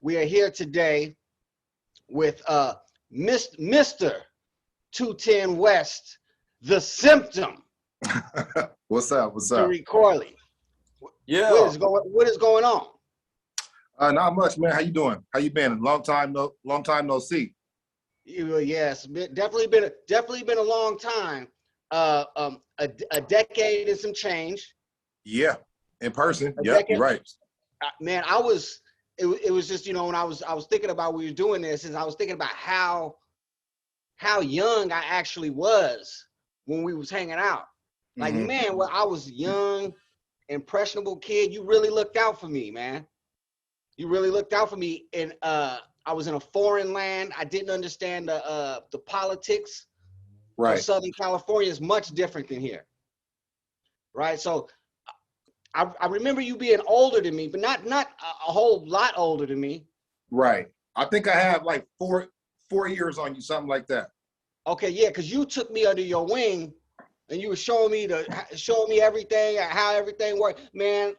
We are here today with Mr. 210 West, the Symptom. What's up? What's up? Tariq Corley. Yeah. What is going on? Not much, man. How you doing? How you been? Long time no see. Yes, definitely been a long time. A decade and some change. Yeah, in person. Yep, you're right. Man, it was just, when I was thinking about we were doing this, and I was thinking about how young I actually was when we was hanging out. Like, man, when I was young, impressionable kid, you really looked out for me, man. You really looked out for me. And I was in a foreign land. I didn't understand the politics of Southern California. Is much different than here. Right. So I remember you being older than me, but not a whole lot older than me. Right. I think I have like four years on you, something like that. Okay, yeah, because you took me under your wing and you were showing me everything, how everything worked. Man,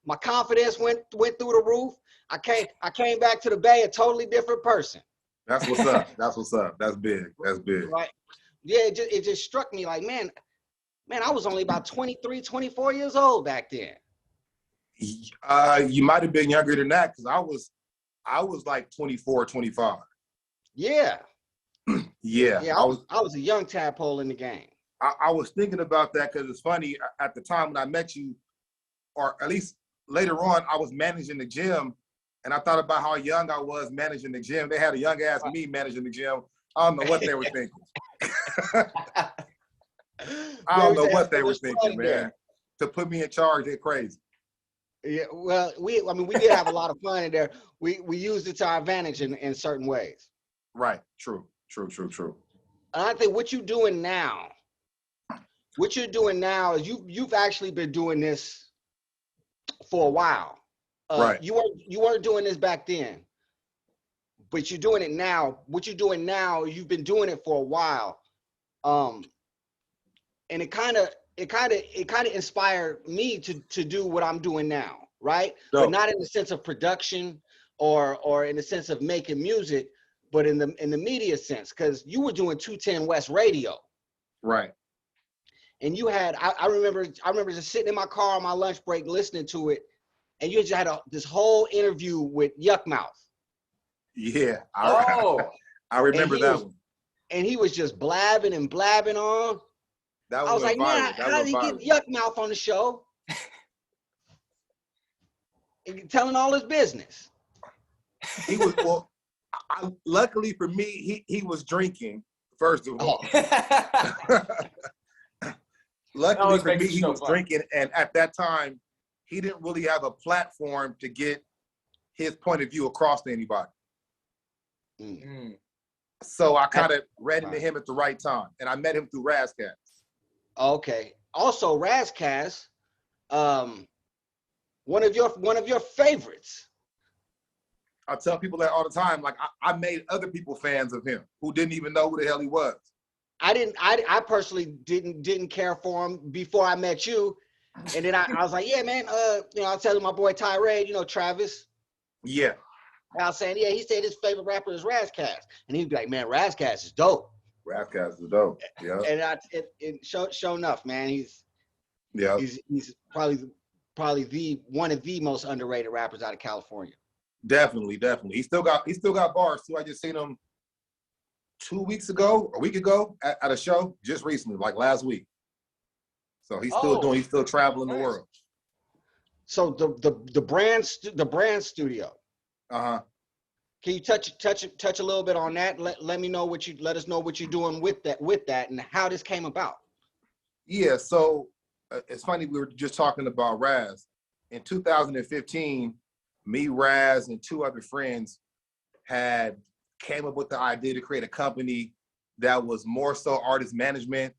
my confidence went through the roof. I came back to the Bay a totally different person. That's what's up. That's what's up. That's big. That's big. Right. Yeah, it just struck me like, man, I was only about 23, 24 years old back then. You might have been younger than that, because I was like 24, 25. Yeah. Yeah. I was a young tadpole in the game. I was thinking about that because it's funny, at the time when I met you, or at least later on, I was managing the gym, and I thought about how young I was managing the gym. They had a young ass me managing the gym. I don't know what they were thinking. I don't know what they were thinking, man. To put me in charge, they're crazy. Yeah, well, we did have a lot of fun in there. We used it to our advantage in certain ways. Right. True. And I think what you're doing now is you've actually been doing this for a while. Right. You weren't doing this back then, but you're doing it now. What you're doing now, you've been doing it for a while. And it kind of inspired me to do what I'm doing now, right? Dope. But not in the sense of production or in the sense of making music, but in the media sense, because you were doing 210 West Radio. Right. And you had, I remember just sitting in my car on my lunch break listening to it, and you just had this whole interview with Yuck Mouth. Yeah. I remember that one. And he was just blabbing on. I was like, man, how did he get Yuck Mouth on the show? And telling all his business. He was, well, luckily for me, he was drinking, first of all. Luckily for me, he was drinking, and at that time, he didn't really have a platform to get his point of view across to anybody. So I kind of ran into him at the right time, and I met him through Razzcast. Okay. Also, Razzcast, one of your favorites. I tell people that all the time. Like, I made other people fans of him who didn't even know who the hell he was. I personally didn't care for him before I met you, and then I was like, yeah, man. I was telling my boy Tyrade, Travis. Yeah. I was saying, yeah, he said his favorite rapper is Razzcast, and he'd be like, man, Razzcast is dope. Razzcast is dope. Yeah. And sure enough, man, he's probably one of the most underrated rappers out of California. Definitely. He still got bars too. I just seen him a week ago at a show just recently, like last week. So he's still traveling the world. So the brand studio. Can you touch a little bit on that? Let us know what you're doing with that and how this came about. Yeah, so it's funny, we were just talking about Raz. In 2015, me, Raz, and two other friends came up with the idea to create a company that was more so artist management,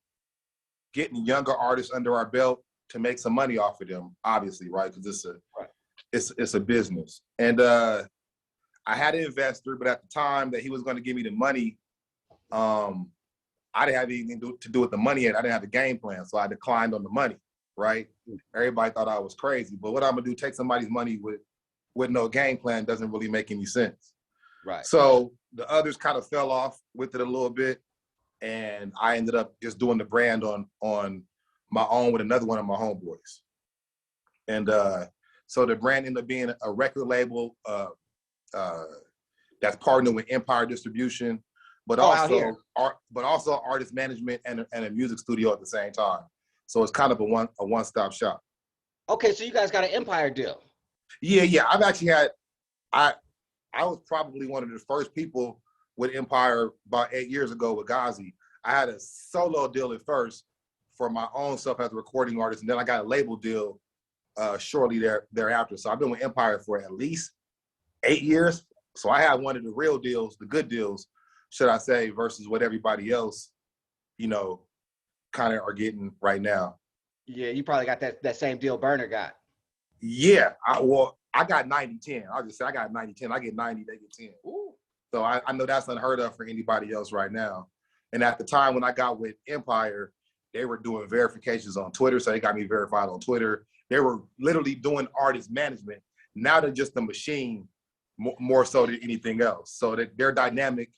getting younger artists under our belt to make some money off of them, obviously, right? Because it's a business. And I had an investor, but at the time that he was going to give me the money, I didn't have anything to do with the money yet. I didn't have a game plan, so I declined on the money, right? Everybody thought I was crazy, but what I'm gonna do, take somebody's money with with no game plan doesn't really make any sense. Right. So the others kind of fell off with it a little bit, and I ended up just doing the brand on my own with another one of my homeboys. And so the brand ended up being a record label that's partnered with Empire Distribution, but also artist management and a music studio at the same time. So it's kind of a one-stop shop. Okay, so you guys got an Empire deal. Yeah. I've actually had, I was probably one of the first people with Empire about 8 years ago with Ghazi. I had a solo deal at first for my own self as a recording artist, and then I got a label deal shortly thereafter. So I've been with Empire for at least 8 years. So I had one of the real deals, the good deals, should I say, versus what everybody else, kind of are getting right now. Yeah, you probably got that same deal Burner got. Yeah, I got 90-10. I'll just say I got 90-10. I get 90, they get 10. Ooh. So I know that's unheard of for anybody else right now. And at the time when I got with Empire, they were doing verifications on Twitter, so they got me verified on Twitter. They were literally doing artist management. Now they're just a machine, more so than anything else. So that their dynamic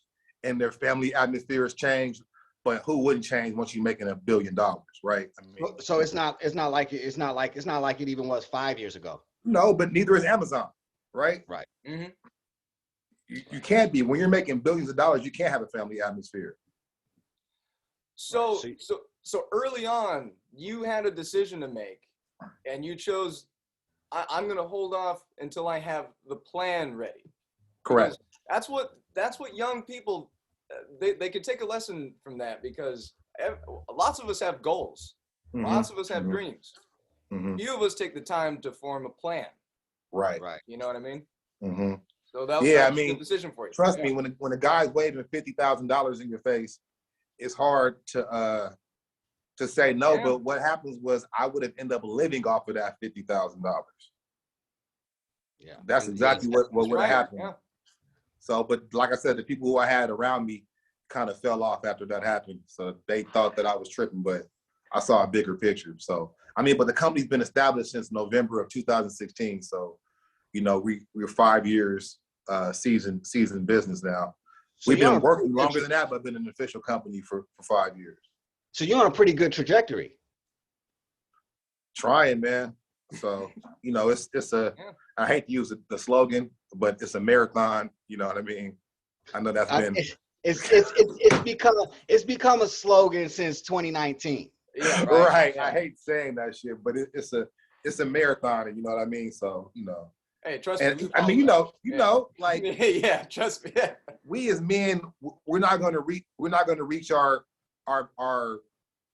and their family atmosphere has changed. But who wouldn't change once you're making $1 billion, right? I mean, so it's not like it even was 5 years ago. No, but neither is Amazon, right? Right. Mm-hmm. You can't be. When you're making billions of dollars, you can't have a family atmosphere. So early on, you had a decision to make, and you chose, I'm going to hold off until I have the plan ready. Correct. Because that's what young people, they could take a lesson from that, because lots of us have goals. Mm-hmm. Lots of us have dreams. Mm-hmm. Few of us take the time to form a plan. Right. You know what I mean? Mm-hmm. So that was a good decision for you. Trust me, when a guy's waving $50,000 in your face, it's hard to say no. Yeah. But what happens was I would have ended up living off of that $50,000. Yeah, that's exactly what would have happened. Yeah. So, but like I said, the people who I had around me kind of fell off after that happened. So they thought that I was tripping, but I saw a bigger picture. So, I mean, but the company's been established since November of 2016. So, we're 5 years seasoned business now. So we've been working longer than that, but been an official company for 5 years. So you're on a pretty good trajectory. Trying, man. So, I hate to use the slogan, but it's a marathon. You know what I mean? I know that's been. It's become a slogan since 2019. Yeah, right. I hate saying that shit, but it's a marathon, you know what I mean? So, Hey, trust me. I mean, like, yeah, trust me. We as men, we're not going to reach our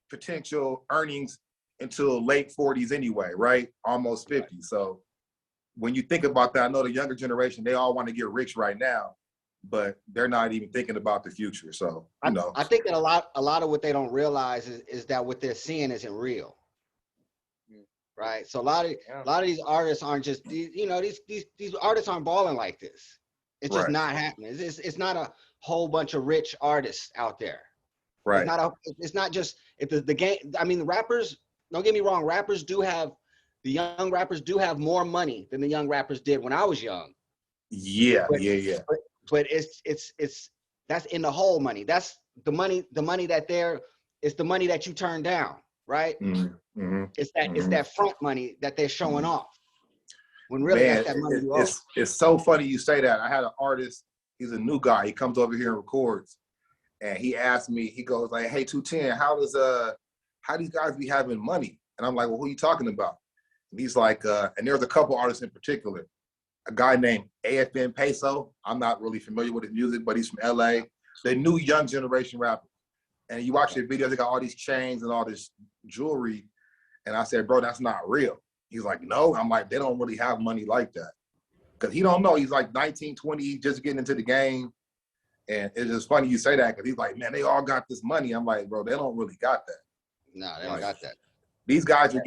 potential earnings until late 40s anyway, right? Almost 50. Right. So when you think about that, I know the younger generation, they all want to get rich right now, but they're not even thinking about the future. So, I think that a lot of what they don't realize is that what they're seeing isn't real. Right. So a lot of these artists aren't just these artists aren't balling like this. It's just not happening. It's not a whole bunch of rich artists out there. Right. It's not just the game. I mean, the rappers, don't get me wrong, the young rappers do have more money than the young rappers did when I was young. Yeah. But it's that's in the whole money. That's the money it's the money that you turn down, right? Mm-hmm. It's that front money that they're showing off. When really that's that money you owe. It's so funny you say that. I had an artist, he's a new guy. He comes over here and records. And he asked me, he goes like, hey, 210, how these guys be having money? And I'm like, well, who are you talking about? And he's like, and there's a couple artists in particular. A guy named AFN Peso. I'm not really familiar with his music, but he's from LA. The new young generation rapper. And you watch their videos, they got all these chains and all this jewelry. And I said, bro, that's not real. He's like, no. I'm like, they don't really have money like that. Because he don't know. He's like 19, 20, just getting into the game. And it's just funny you say that, because he's like, man, they all got this money. I'm like, bro, they don't really got that. No, they don't got that. These guys are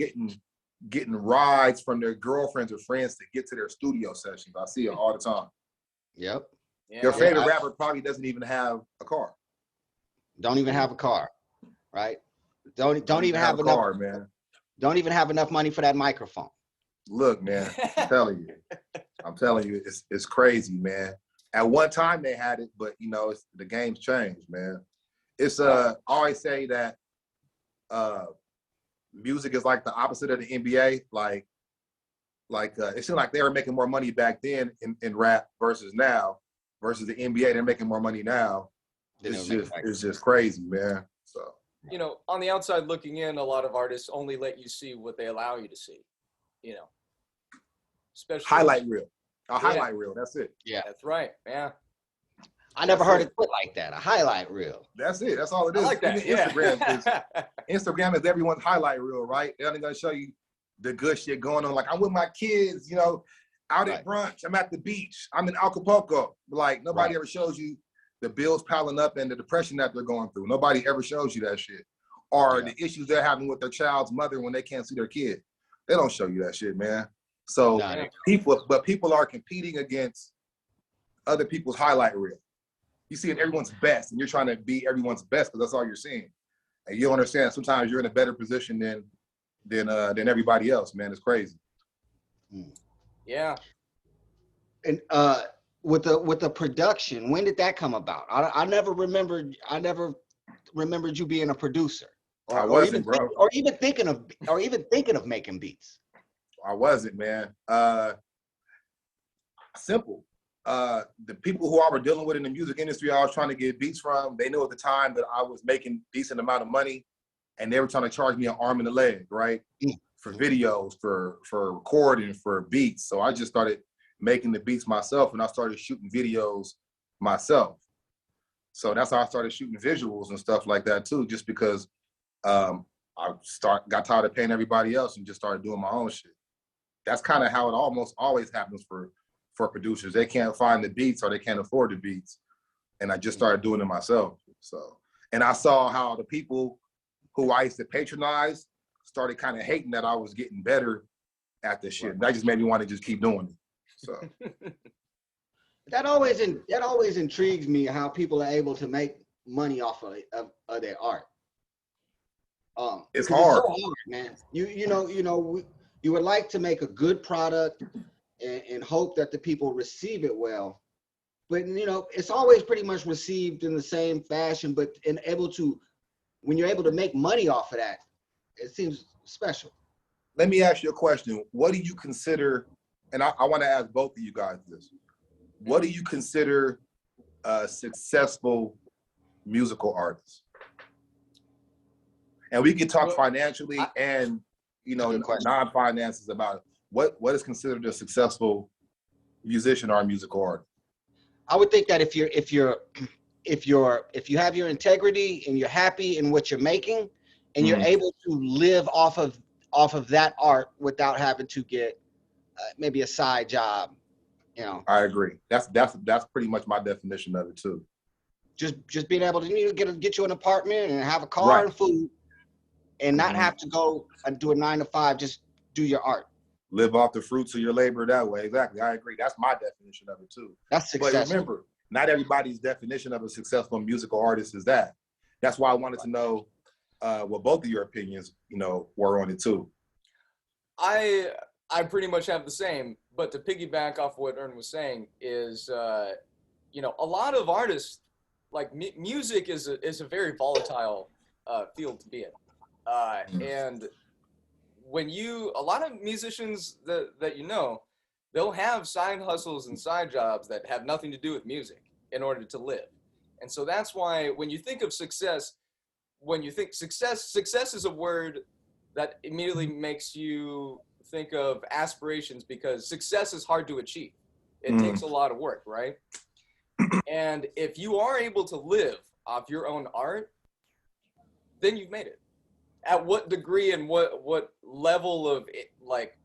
getting rides from their girlfriends or friends to get to their studio sessions. I see it all the time. Yep. Your favorite rapper probably doesn't even have a car. Don't even have a car, right? Don't even have enough car, man. Don't even have enough money for that microphone. Look, man, I'm telling you, it's crazy, man. At one time they had it, but you know, the game's changed, man. It's I always say that music is like the opposite of the NBA. Like it seemed like they were making more money back then in rap versus now, versus the NBA. They're making more money now. It's just crazy, man. So, you know, on the outside looking in, a lot of artists only let you see what they allow you to see. You know, especially highlight reel. Highlight reel. That's it. Yeah, that's right. Yeah. I never heard it put like that. A highlight reel. That's it. That's all it is. I like that. Instagram is everyone's highlight reel, right? They're only gonna show you the good shit going on. Like, I'm with my kids, you know, out at brunch. I'm at the beach. I'm in Acapulco. Like, nobody ever shows you the bills piling up and the depression that they're going through. Nobody ever shows you that shit. Or the issues they're having with their child's mother when they can't see their kid. They don't show you that shit, man. So people are competing against other people's highlight reel. You see everyone's best, and you're trying to be everyone's best because that's all you're seeing. And you don't understand. Sometimes you're in a better position than everybody else, man. It's crazy. Yeah. And with the production, when did that come about? I never remembered you being a producer. I wasn't, bro. Or even thinking of making beats. I wasn't, man. Simple. The people who I were dealing with in the music industry I was trying to get beats from, they knew at the time that I was making decent amount of money, and they were trying to charge me an arm and a leg, right? For videos, for recording, for beats. So I just started making the beats myself, and I started shooting videos myself. So that's how I started shooting visuals and stuff like that too, just because I got tired of paying everybody else and just started doing my own shit. That's kind of how it almost always happens for producers. They can't find the beats or they can't afford the beats. And I just started doing it myself. So, and I saw how the people who I used to patronize started kind of hating that I was getting better at this shit. That just made me want to just keep doing it. So that always intrigues me, how people are able to make money off of their art. It's hard. It's so hard, man. You would like to make a good product and hope that the people receive it well, but it's always pretty much received in the same fashion. But when you're able to make money off of that, it seems special. Let me ask you a question. What do you consider, and I want to ask both of you guys this, what do you consider a successful musical artist? And we can talk financially and non-finances about it. What is considered a successful musician or a musical artist? I would think that if you have your integrity and you're happy in what you're making, and you're able to live off of that art without having to get maybe a side job, I agree. That's pretty much my definition of it too. Just being able to get you an apartment and have a car and food, and not have to go and do a 9-to-5. Just do your art. Live off the fruits of your labor that way. Exactly. I agree. That's my definition of it too. That's successful. But remember, not everybody's definition of a successful musical artist is that. That's why I wanted to know what both of your opinions, were on it too. I pretty much have the same, but to piggyback off what Ern was saying is, a lot of artists, like music is a very volatile field to be in. And when a lot of musicians that they'll have side hustles and side jobs that have nothing to do with music in order to live. And so that's why when you think of success, success is a word that immediately makes you think of aspirations, because success is hard to achieve. It takes a lot of work, right? And if you are able to live off your own art, then you've made it. At what degree and what level of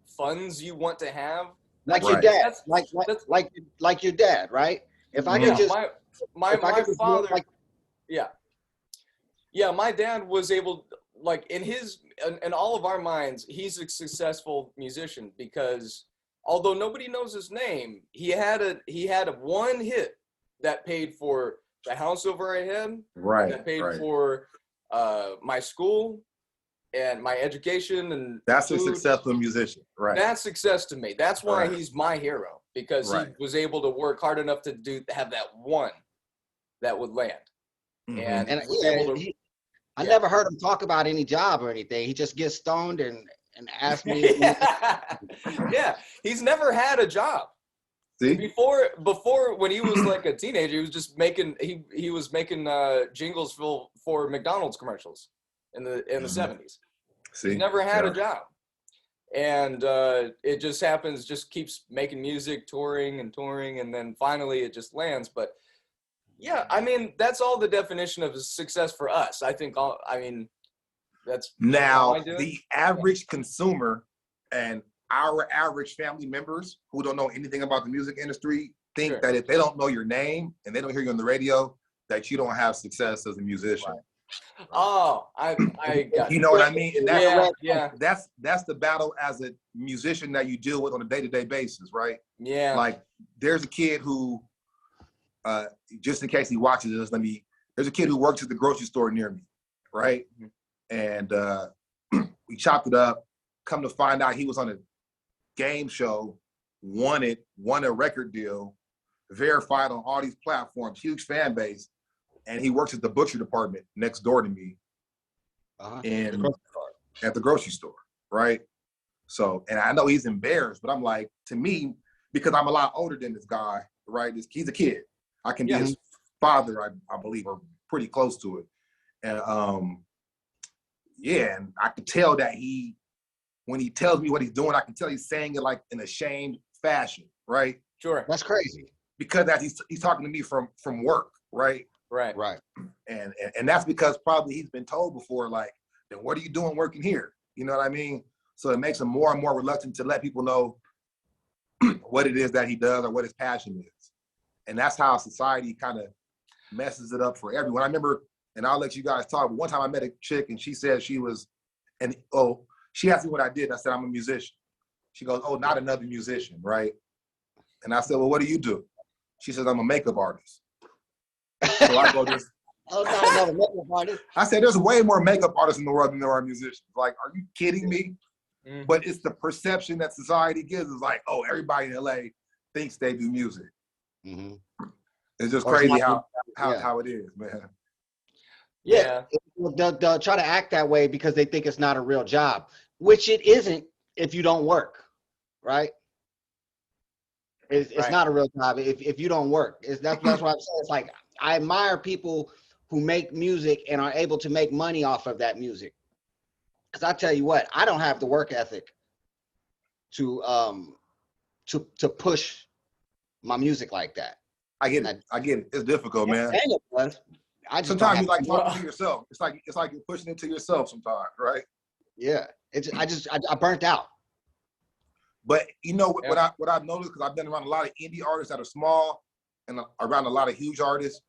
funds you want to have, like your dad, like your dad, right? If I could just my father, my dad was able, in all of our minds, he's a successful musician, because although nobody knows his name, he had a one hit that paid for the house over our head, that paid for my school, and my education and that's food, a successful musician, right? That's success to me. That's why Right. he's my hero, because Right. he was able to work hard enough to have that one that would land. Mhm. And was yeah, able to, I never heard him talk about any job or anything. He just gets stoned and asked me. yeah, he's never had a job. See? Before when he was like a teenager, he was just making he was making jingles for McDonald's commercials in the 70s. See? He's never had a job, and it just happens. Just keeps making music, touring, and then finally it just lands. But yeah, I mean that's all the definition of success for us. I think. That's now the average consumer and our average family members who don't know anything about the music industry think that if they don't know your name and they don't hear you on the radio, that you don't have success as a musician. Right. Oh, I got you know what I mean? And that's, that's the battle as a musician that you deal with on a day-to-day basis, right? Yeah. Like there's a kid who, just in case he watches this, there's a kid who works at the grocery store near me, right? And we chopped it up. Come to find out, he was on a game show, won a record deal, verified on all these platforms, huge fan base, and he works at the butcher department next door to me at the grocery store, right? So, and I know he's embarrassed, but I'm like, to me, because I'm a lot older than this guy, right? He's a kid. I can be his father, I believe, or pretty close to it. And and I can tell that when he tells me what he's doing, I can tell he's saying it like in a shamed fashion, right? Sure. That's crazy. Because he's talking to me from work, right? Right. And that's because probably he's been told before, like, then what are you doing working here? You know what I mean? So it makes him more and more reluctant to let people know what it is that he does or what his passion is. And that's how society kind of messes it up for everyone. I remember, and I'll let you guys talk, but one time I met a chick and she said she was, she asked me what I did. I said, I'm a musician. She goes, oh, not another musician, right? And I said, well, what do you do? She says, I'm a makeup artist. So I go this. Oh, not another makeup artist. I said, there's way more makeup artists in the world than there are musicians. Like, are you kidding me? Mm-hmm. But it's the perception that society gives. Is like, oh, everybody in LA thinks they do music. Mm-hmm. It's just crazy how it is, man. Yeah. They'll try to act that way because they think it's not a real job, which it isn't if you don't work, right? It's not a real job if you don't work. That's why I'm saying it's like I admire people who make music and are able to make money off of that music. Because I tell you what, I don't have the work ethic to push my music like that. I get it. It's difficult, man. Sometimes you like talking to yourself. It's like you're pushing it to yourself sometimes, right? Yeah. I burnt out. But you know what I've noticed, because I've been around a lot of indie artists that are small and around a lot of huge artists.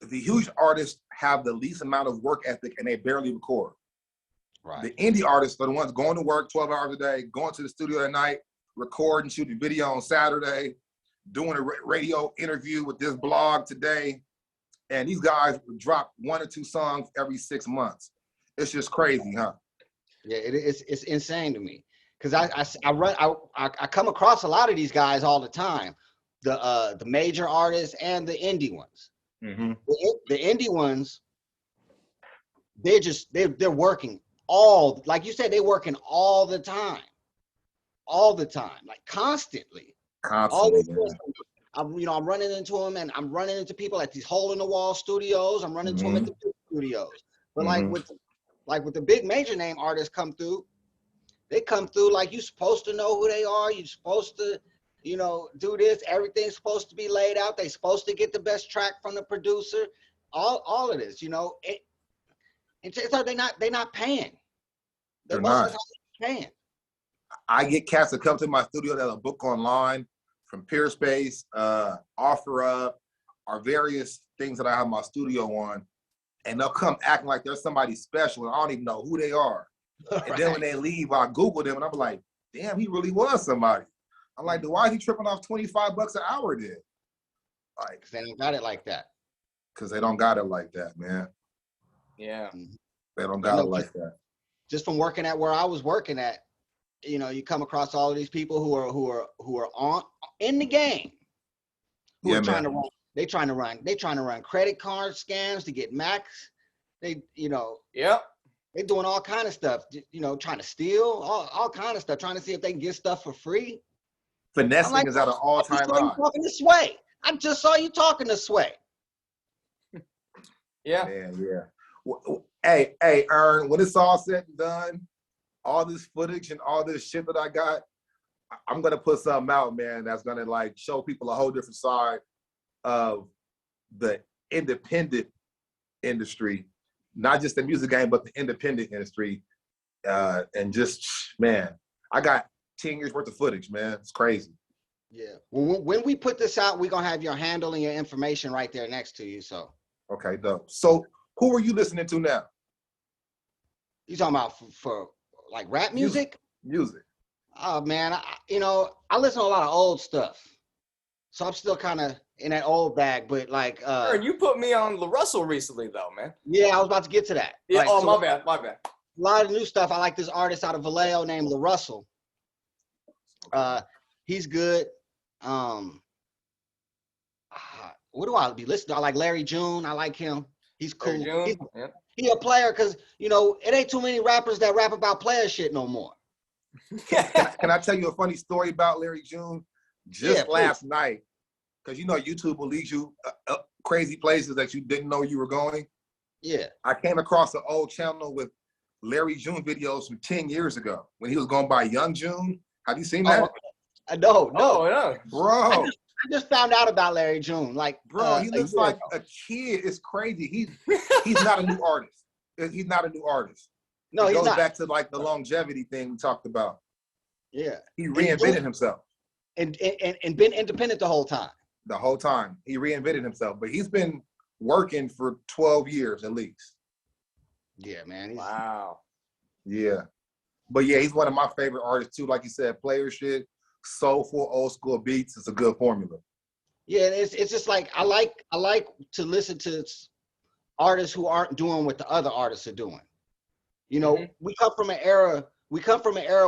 The huge artists have the least amount of work ethic and they barely record. Right. The indie artists are the ones going to work 12 hours a day, going to the studio at night, recording, shooting video on Saturday, doing a radio interview with this blog today. And these guys would drop 1 or 2 songs every 6 months. It's just crazy, huh? Yeah, it's insane to me. Because I come across a lot of these guys all the time, the major artists and the indie ones. Mm-hmm. The indie ones, they're working like you said, they're working all the time, like constantly. I'm running into them, and I'm running into people at these hole in the wall studios. I'm running into them at the big studios. But like with the big major name artists come through. They come through like you're supposed to know who they are. You're supposed to, do this. Everything's supposed to be laid out. They're supposed to get the best track from the producer. All of this, it's like they're not paying. They're not paying. I get cats that come to my studio that'll book online from Peerspace, OfferUp, or various things that I have my studio on, and they'll come acting like they're somebody special, and I don't even know who they are. And then when they leave, I Google them and I'm like, damn, he really was somebody. I'm like, why is he tripping off $25 an hour then? Like, they don't got it like that. Because they don't got it like that, man. Yeah. They don't got it like that. just from working at where I was working at, you know, you come across all of these people who are on in the game, who are trying to run. They trying to run credit card scams to get max. They, you know, they're doing all kind of stuff. You know, trying to steal all kind of stuff, trying to see if they can get stuff for free. Finessing is at an all-time high. Talking to Sway. I just saw you talking to Sway. Yeah. Well, hey, Ern, when it's all said and done, all this footage and all this shit that I got, I'm gonna put something out, man, that's gonna like show people a whole different side of the independent industry, not just the music game, but the independent industry. And just, man, I got 10 years worth of footage, man. It's crazy. Yeah. Well, when we put this out, we're gonna have your handle and your information right there next to you. So. Okay, dope. So who are you listening to now? You talking about for like rap music? Music. Oh man, I listen to a lot of old stuff, so I'm still kind of in that old bag. But like, you put me on La Russell recently, though, man. Yeah, I was about to get to that. Yeah. Like, Oh, so my bad. A lot of new stuff. I like this artist out of Vallejo named La Russell. He's good. What do I be listening to? I like Larry June. I like him. He's cool. He a player because, you know, it ain't too many rappers that rap about player shit no more. Can I tell you a funny story about Larry June? Just last night, because you know YouTube will lead you crazy places that you didn't know you were going. Yeah. I came across an old channel with Larry June videos from 10 years ago when he was going by Young June. Have you seen that? No. Oh, yeah. Bro. I just found out about Larry June. Like, bro, he looks like a kid. It's crazy. He's not a new artist. He's not a new artist. No, he goes back to like the longevity thing we talked about. Yeah. He reinvented himself. And been independent the whole time. The whole time. He reinvented himself. But he's been working for 12 years at least. Yeah, man. Wow. Yeah. But yeah, he's one of my favorite artists too. Like you said, player shit, soulful, old school beats. It's a good formula. Yeah, it's just like I like to listen to artists who aren't doing what the other artists are doing. You know, we come from an era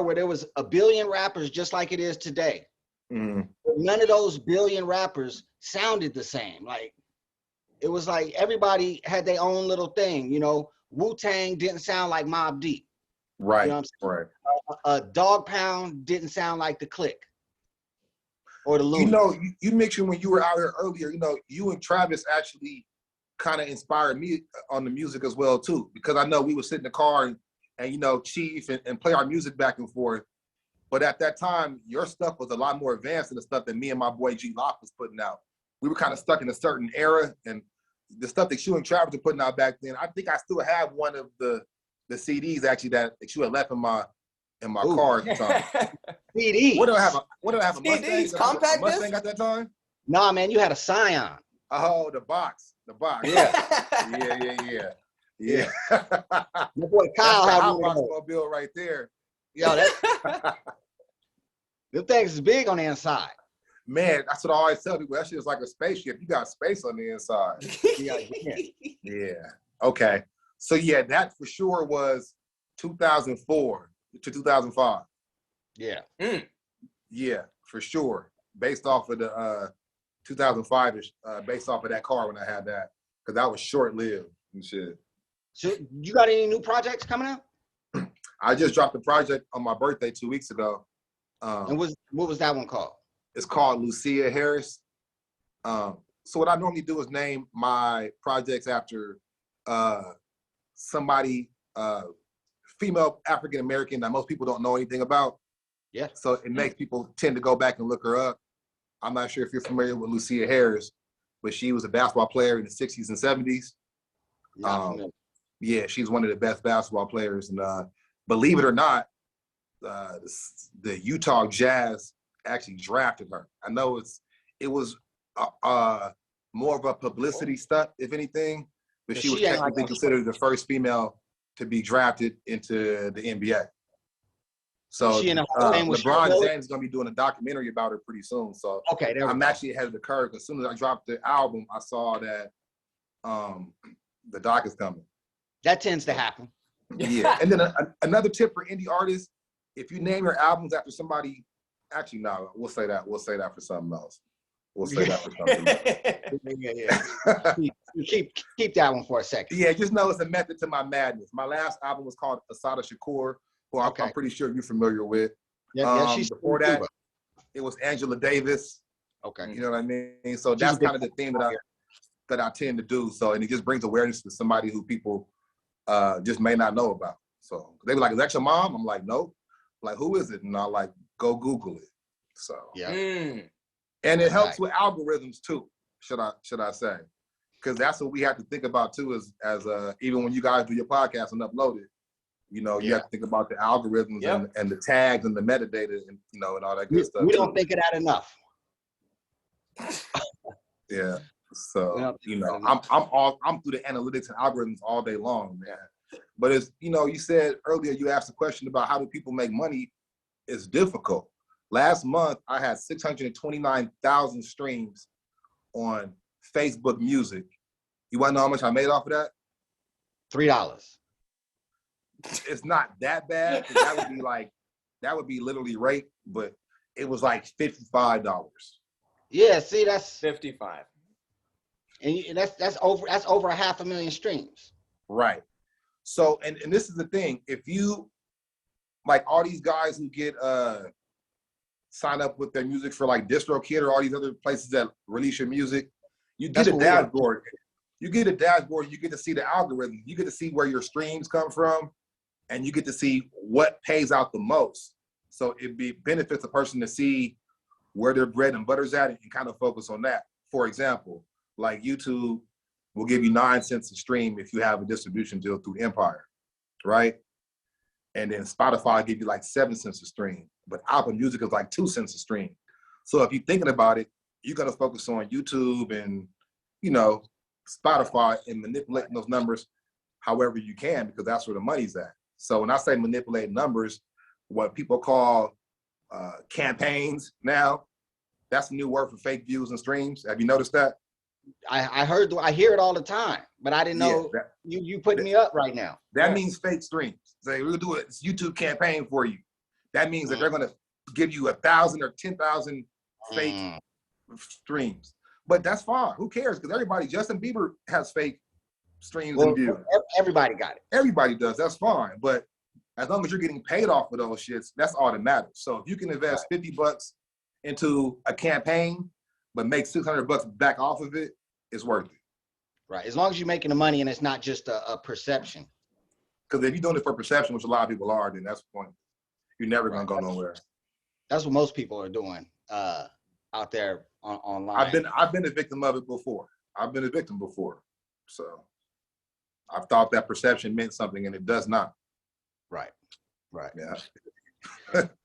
where there was a billion rappers just like it is today. None of those billion rappers sounded the same. Like, it was like everybody had their own little thing. You know, Wu-Tang didn't sound like Mobb Deep. Right. You know what I'm saying? Dog Pound didn't sound like the Click or the Loonies. You know, you mentioned when you were out here earlier, you know, you and Travis actually kind of inspired me on the music as well too, because I know we would sit in the car and you know, chief and play our music back and forth. But at that time, your stuff was a lot more advanced than the stuff that me and my boy G Lock was putting out. We were kind of stuck in a certain era, and the stuff that you and Travis were putting out back then, I think I still have one of the CDs actually that you had left in my car at the time. CD. What do I have? A Mustang? CDs, compact disc? Mustang at that time? Nah, man, you had a Scion. Oh, the box. Yeah. Yeah. Your boy Kyle had one of those. Mobile right there. Yo, them things is big on the inside. Man, that's what I always tell people. That shit is like a spaceship. You got space on the inside. Yeah. Okay. So yeah, that for sure was 2004 to 2005. Yeah. Yeah, for sure. Based off of the 2005-ish, based off of that car when I had that, because that was short-lived and shit. So you got any new projects coming out? I just dropped a project on my birthday 2 weeks ago. And what was that one called? It's called Lucia Harris. So what I normally do is name my projects after somebody, female African-American that most people don't know anything about. Yeah. So it makes people tend to go back and look her up. I'm not sure if you're familiar with Lucia Harris, but she was a basketball player in the 60s and 70s. Yeah, she's one of the best basketball players. And believe it or not, the Utah Jazz actually drafted her. I know it was more of a publicity stunt, if anything, but she was technically considered the first female to be drafted into the NBA. So LeBron James is going to be doing a documentary about her pretty soon. So okay, I'm actually ahead of the curve. As soon as I dropped the album, I saw that the doc is coming. That tends to happen. Yeah, and then another tip for indie artists: if you name your albums after somebody, actually no, we'll say that for something else. We'll say that for something else. Yeah. Keep that one for a second. Yeah, just know it's a method to my madness. My last album was called Asada Shakur, who I'm pretty sure you're familiar with. Yeah, she's before that, it was Angela Davis. Okay. You know what I mean? So that's kind of the theme that I tend to do. So, and it just brings awareness to somebody who people just may not know about. So they were like, "Is that your mom?" I'm like, "Nope." Like, who is it? And I'm like, "Go Google it." So yeah. And it helps with algorithms too, should I say? Because that's what we have to think about too, as even when you guys do your podcast and upload it, you have to think about the algorithms and the tags and the metadata and and all that good stuff. We don't think of that enough. Yeah. So I'm through the analytics and algorithms all day long, man. But it's you said earlier, you asked a question about how do people make money. It's difficult. Last month, I had 629,000 streams on Facebook Music. You want to know how much I made off of that? $3. It's not that bad. That would be literally rape, but it was like $55. Yeah, see, that's 55. And that's over 500,000 streams. Right. So, and this is the thing. If you, like all these guys who get sign up with their music for like DistroKid or all these other places that release your music, you get a dashboard. You get a dashboard, you get to see the algorithm. You get to see where your streams come from, and you get to see what pays out the most. So it benefits a person to see where their bread and butter's at and kind of focus on that. For example, like YouTube will give you 9 cents a stream if you have a distribution deal through Empire, right? And then Spotify give you like 7 cents a stream, but Apple Music is like 2 cents a stream. So if you're thinking about it, you're gonna focus on YouTube and Spotify and manipulating those numbers however you can, because that's where the money's at. So when I say manipulate numbers, what people call campaigns now, that's a new word for fake views and streams. Have you noticed that? I hear it all the time, but I didn't know you putting me up right now. That means fake streams. Say, we'll do a YouTube campaign for you. That means that they're going to give you 1,000 or 10,000 fake streams. But that's fine. Who cares? Because Justin Bieber has fake streams and views. Everybody got it. Everybody does. That's fine. But as long as you're getting paid off of those shits, that's all that matters. So if you can invest $50 into a campaign, but make $600 back off of it, it's worth it. Right. As long as you're making the money and it's not just a perception. Because if you're doing it for perception, which a lot of people are, then that's the point. You're never going to go nowhere. That's what most people are doing out there online. I've been a victim of it before. I've been a victim before. So I've thought that perception meant something and it does not. Right. Yeah.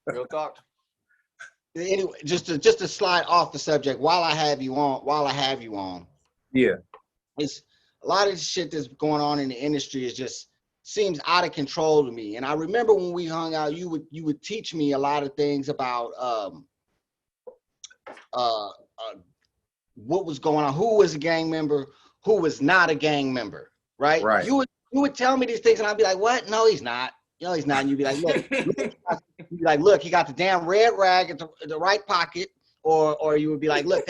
Real talk. Anyway, just to slide off the subject while I have you on. Yeah. It's a lot of the shit that's going on in the industry is just seems out of control to me. And I remember when we hung out, you would teach me a lot of things about what was going on, who was a gang member, who was not a gang member, right? Right. You would tell me these things and I'd be like, what? No, he's not. No, he's not. And you'd be like, look, he got the damn red rag at the right pocket. Or you would be like, look,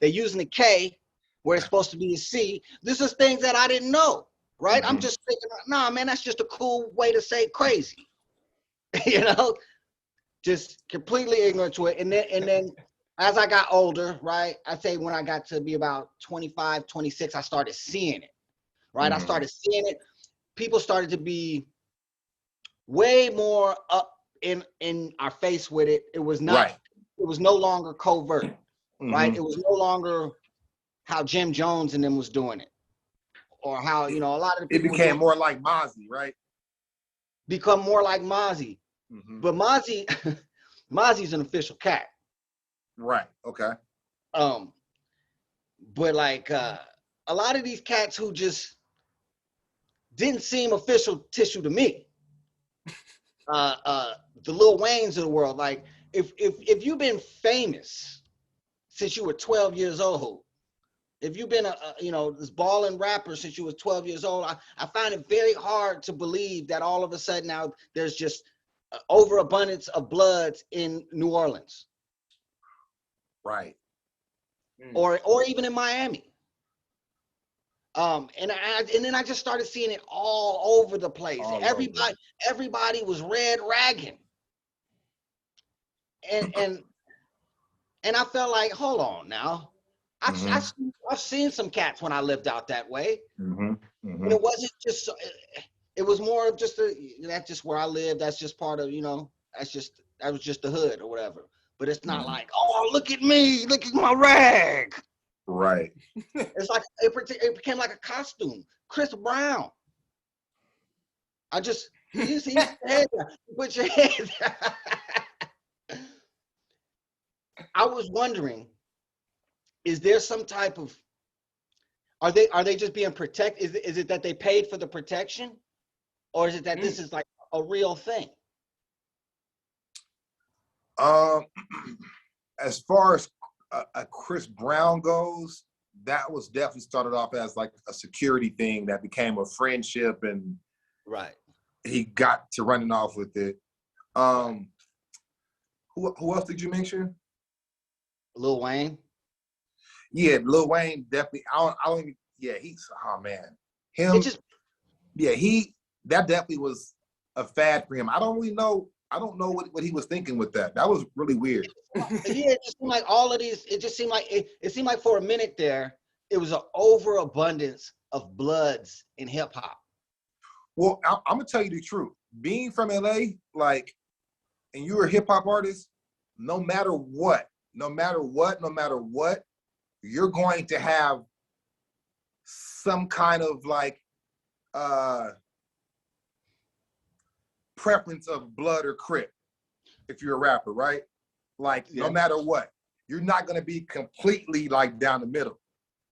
they're using a K where it's supposed to be a C. This is things that I didn't know, right? I'm just thinking, nah, man, that's just a cool way to say crazy. Just completely ignorant to it. And then as I got older, right, I say when I got to be about 25, 26, I started seeing it, right? I started seeing it. People started to be way more up in our face with it. It was not, It was no longer covert, right? It was no longer how Jim Jones and them was doing it. Or how, a lot of the people. It became more like Mozzie, right? Become more like Mozzie. But Mozzie's an official cat. Right, okay. But like a lot of these cats who just didn't seem official tissue to me. The Lil Waynes of the world, like if you've been famous since you were 12 years old, If you've been this balling rapper since you was 12 years old, I find it very hard to believe that all of a sudden now there's just overabundance of bloods in New Orleans. Right. Or even in Miami. And then I just started seeing it all over the place. Everybody was red ragging. And I felt like, hold on now. I've seen some cats when I lived out that way. And it wasn't just, it was more of just that's just where I live. That's just part of, that was just the hood or whatever. But it's not like, oh, look at me, look at my rag. Right. It's like it became like a costume. Chris Brown. You see your head down. Put your head down. I was wondering, is there some type of, are they just being protected? Is it that they paid for the protection? Or is it that this is like a real thing? As far as a Chris Brown goes, that was definitely started off as like a security thing that became a friendship, and right, he got to running off with it. Who else did you mention? Lil Wayne. Yeah, Lil Wayne definitely. I don't even. Yeah, he's. Oh man, him. That definitely was a fad for him. I don't know what he was thinking with that. That was really weird. Yeah, it just seemed like all of these. It just seemed like it seemed like for a minute there, it was an overabundance of bloods in hip hop. Well, I'm gonna tell you the truth. Being from LA, like, and you're a hip hop artist, no matter what, you're going to have some kind of like preference of blood or Crip if you're a rapper, right? Like, no matter what, you're not going to be completely like down the middle.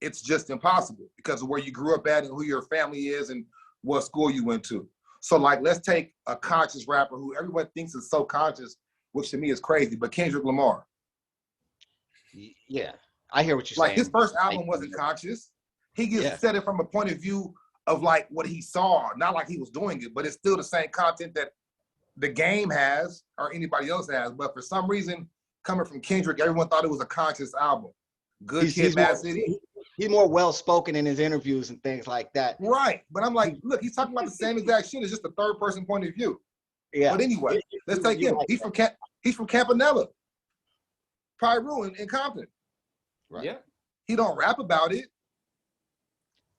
It's just impossible because of where you grew up at and who your family is and what school you went to. So like, let's take a conscious rapper who everyone thinks is so conscious, which to me is crazy, but Kendrick Lamar. Yeah, I hear what you're saying. Like his first album wasn't conscious. He just said it from a point of view of like what he saw, not like he was doing it, but it's still the same content that the game has or anybody else has. But for some reason, coming from Kendrick, everyone thought it was a conscious album. Good Kid, Mad City. He's more well-spoken in his interviews and things like that. Right. But I'm like, look, he's talking about the same exact shit. It's just a third person point of view. Yeah. But anyway, let's take him. He's from Campanella. Pyro in Compton. Right. Yeah. He don't rap about it.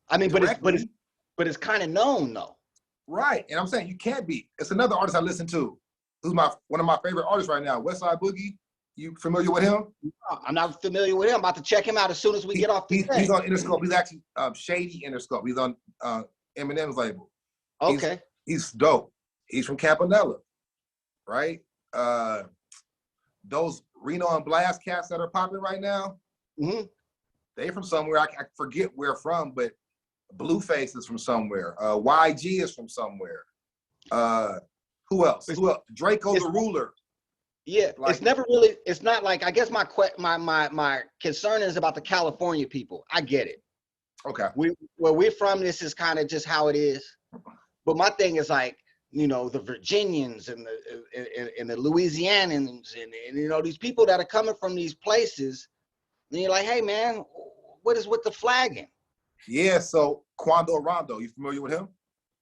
I mean, but it's kind of known though. Right. And I'm saying you can't be. It's another artist I listen to, who's one of my favorite artists right now, Westside Boogie. You familiar with him? No, I'm not familiar with him. I'm about to check him out as soon as we get off the thing. He's on Interscope. He's actually Shady Interscope. He's on Eminem's label. Okay. He's dope. He's from Campanella, right? Those Reno and Blast cats that are popping right now, they from somewhere. I forget where from, but Blueface is from somewhere. YG is from somewhere. Who else? Draco the Ruler. Yeah, like, it's never really. It's not like, I guess my concern is about the California people. I get it. Okay. Where we're from, this is kind of just how it is. But my thing is like, the Virginians and the Louisianans and these people that are coming from these places, and you're like, hey man, what is with the flagging? Yeah. So Quando Rondo, you familiar with him?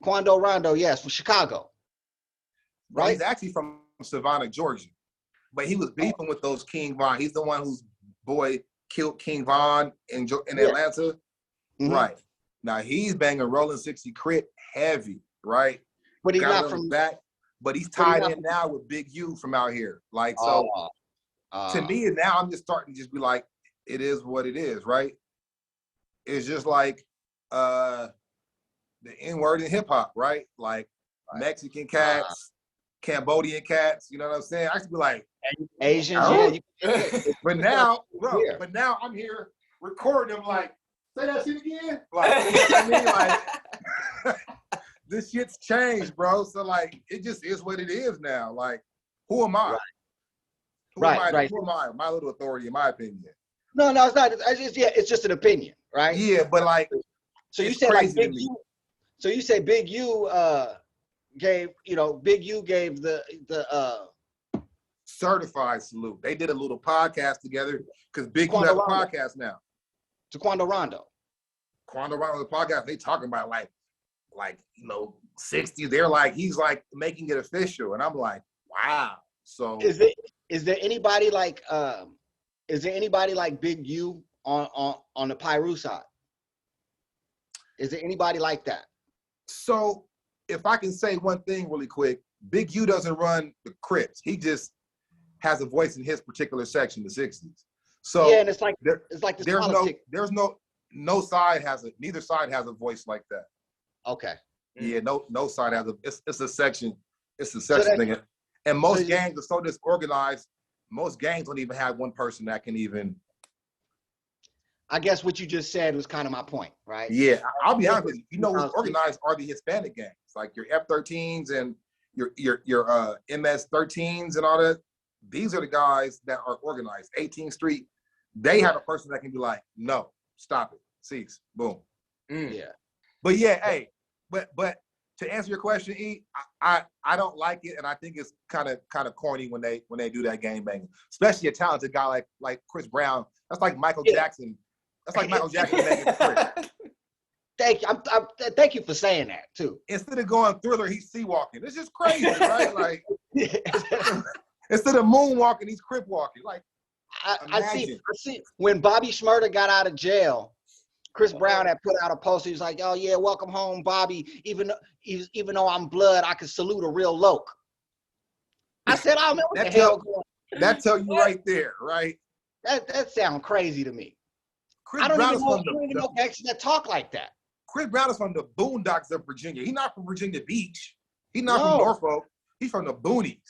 Quando Rondo, yes, from Chicago. Right. He's actually from Savannah, Georgia. But he was beefing with those King Von. He's the one whose boy killed King Von in Atlanta. Right. Now he's banging Rolling 60 Crit heavy, right? But he's not from back. But he's tied in now with Big U from out here. Like, so to me now I'm just starting to just be like, it is what it is, right? It's just like the N-word in hip hop, right? Like Mexican cats, Cambodian cats, you know what I'm saying? I should be like Asians, but now, bro, I'm here recording them like, say that shit again. Like, you know what I mean? Like, this shit's changed, bro. So like, it just is what it is now. Like, who am I? Who am I? My little authority, in my opinion. No, it's not. It's just an opinion, right? Yeah, but like, so you it's say like crazy to Big me. U. So you say Big U gave, you know, Big U gave the Certified salute. They did a little podcast together because Big U Quando has a Rondo. podcast now. To Quando Rondo. Quando Rondo's podcast, they talking about like, you know, 60. They're like, he's like making it official. And I'm like, wow. So Is there anybody like Big U on the Pyru side? Is there anybody like that? So if I can say one thing really quick, Big U doesn't run the Crips. He just has a voice in his particular section, the 60s. So yeah, and it's like this politics. No side has neither side has a voice like that. Okay. Yeah, no side has it's a section. It's a section thing. And most gangs are so disorganized, most gangs don't even have one person that can even. I guess what you just said was kind of my point, right? Yeah, I'll be honest with you. You know what's organized are the Hispanic gangs, like your F-13s and your MS-13s and all that. These are the guys that are organized. 18th Street, they have a person that can be like, no, stop it, cease, boom. Yeah. But yeah, hey, but to answer your question, E, I don't like it, and I think it's kind of corny when they do that game banging, especially a talented guy like Chris Brown. That's like Michael Jackson. That's like Michael Jackson making Chris. Thank you. Thank you for saying that too. Instead of going Thriller, he's sea walking. It's just crazy, right? Like instead of moonwalking, he's crip walking. Like I see. When Bobby Shmurda got out of jail, Chris Brown had put out a post. He was like, "Oh yeah, welcome home, Bobby. Even though I'm blood, I can salute a real loc." I said, "Oh man, what the hell going on?" That tell you right there, right? That sounds crazy to me. Chris I don't Brown even know gangsters that talk like that. Chris Brown is from the boondocks of Virginia. He's not from Virginia Beach. He's not from Norfolk. He's from the boonies.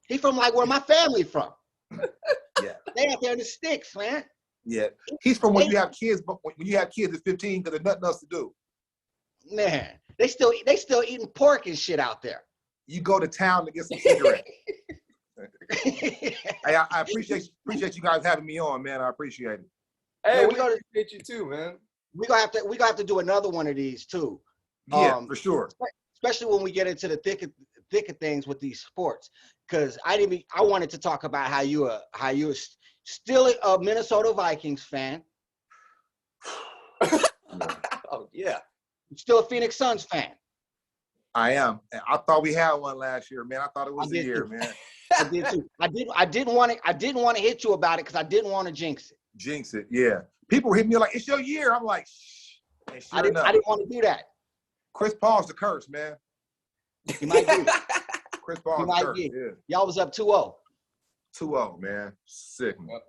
He's from like where my family from. Yeah. They out there in the sticks, man. Yeah. He's from when you have kids, but when you have kids at 15 because there's nothing else to do. Man, they still eating pork and shit out there. You go to town to get some cigarettes. Hey, I appreciate you guys having me on, man. I appreciate it. Hey, we appreciate you too, man. We gonna have to do another one of these too. Yeah, for sure. Especially when we get into the thick of things with these sports, because I wanted to talk about how you still a Minnesota Vikings fan. Oh yeah. Still a Phoenix Suns fan. I am. I thought we had one last year, man. I thought it was a year, man. I did too. I didn't want to hit you about it because I didn't want to jinx it. Jinx it, yeah. People hit me like, it's your year. I'm like, shh. I didn't want to do that. Chris Paul's the curse, man. You might be. Chris Paul's the curse, yeah. Y'all was up 2-0. 2-0, man. Sick, man.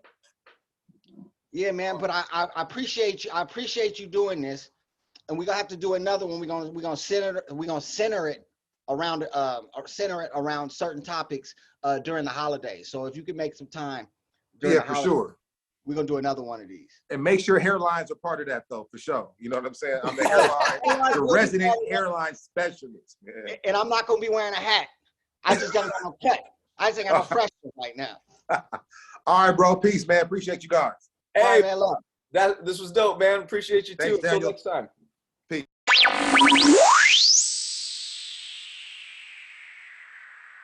Yeah, man, but I appreciate you. I appreciate you doing this. And we're gonna have to do another one. We're gonna center it around certain topics during the holidays. So if you could make some time during the holidays, for sure. We're gonna do another one of these. And make sure hairlines are part of that though, for sure. You know what I'm saying? I'm the the resident hairline specialist, man. And I'm not gonna be wearing a hat. I just got no cut. I just ain't got no fresh right now. All right, bro. Peace, man. Appreciate you guys. Hey, man, love. This was dope, man. Appreciate you too. Thanks, Until Daniel. next time.